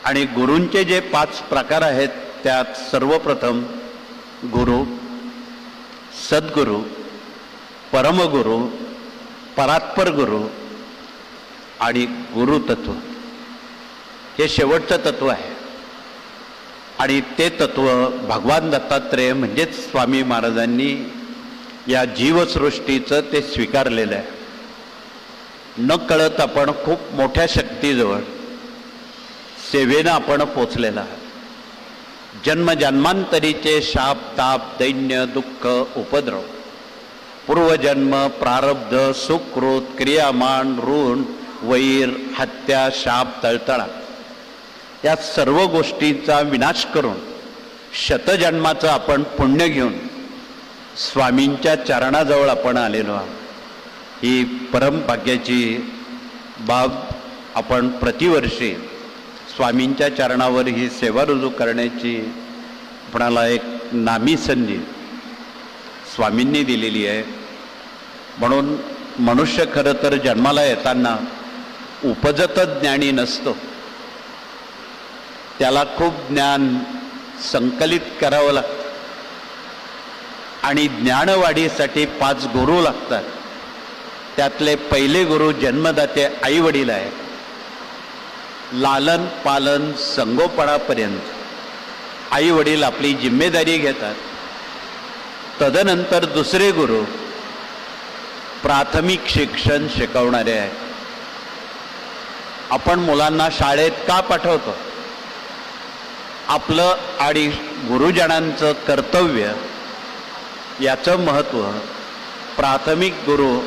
आणि गुरूंचे जे 5 प्रकार आहेत त्यात सर्वप्रथम गुरु, सद्गुरु, परमगुरु, परात्पर गुरु आणि गुरुतत्व हे शेवटचं तत्व आहे. आणि ते तत्व भगवान दत्तात्रेय म्हणजेच स्वामी महाराजांनी या जीवसृष्टीचं ते स्वीकारलेलं आहे. न कळत आपण खूप मोठ्या शक्तीजवळ सेवेनं आपण पोचलेला आहे. जन्मजन्मांतरीचे शाप, ताप, दैन्य, दुःख, उपद्रव, पूर्वजन्म, प्रारब्ध, सुकृत, क्रियामान, ऋण, वैर, हत्या, शाप, तळतळा या सर्व गोष्टींचा विनाश करून शतजन्माचं आपण पुण्य घेऊन स्वामींच्या चरणाजवळ आपण आलेलो आहोत. ही परमभाग्याची बाब. आपण प्रतिवर्षी स्वामींच्या चरणावर ही सेवा रुजू करण्याची आपणाला एक नामी संधी स्वामींनी दिलेली आहे. म्हणून मनुष्य खरं तर जन्माला येताना उपजत ज्ञानी नसतो. त्याला खूप ज्ञान संकलित करावं लागतं आणि ज्ञानवाढीसाठी 5 गुरु लागतात. त्यातले पहिले गुरु जन्मदाते आई वडील आहे. लालन पालन संगोपनापर्यंत आई वडील आपली जिम्मेदारी घेतात. तदनंतर दुसरे गुरु प्राथमिक शिक्षण शिकवणारे आहेत. आपण मुलांना शाळेत का पाठवतो? आपलं आणि गुरुजनांचं कर्तव्य याचं महत्त्व. प्राथमिक गुरु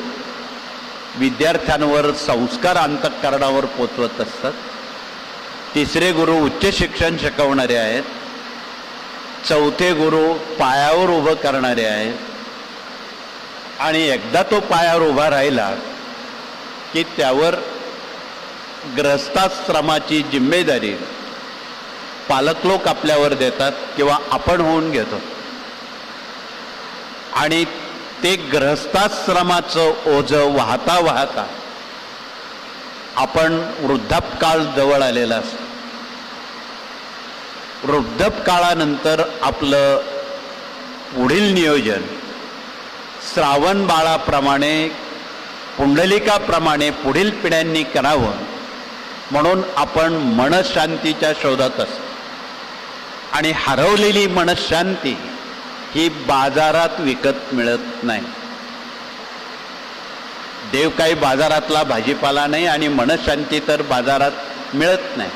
विद्यार्थ्यांवर संस्कार अंतःकरणावर पोचवत असतात. तिसरे गुरु उच्च शिक्षण शिकवणारे आहेत. चौथे गुरु पायावर उभं करणारे आहेत. आणि एकदा तो पायावर उभा राहिला की त्यावर गृहस्थाश्रमाची जिम्मेदारी पालक लोक आपल्यावर देतात किंवा आपण होऊन घेतो. आणि ते गृहस्थाश्रमाचं ओझं वाहता वाहता आपण वृद्धापकाळ जवळ आलेला असतो. वृद्धापकाळानंतर आपलं पुढील नियोजन श्रावण बाळाप्रमाणे, पुंडलिकाप्रमाणे पुढील पिढ्यांनी करावं म्हणून आपण मनशांतीच्या शोधात असतो. आणि हरवलेली मनशांती ही बाजारात विकत मिळत नाही. देव काही बाजारातला भाजीपाला नाही आणि मनशांती तर बाजारात मिळत नाही.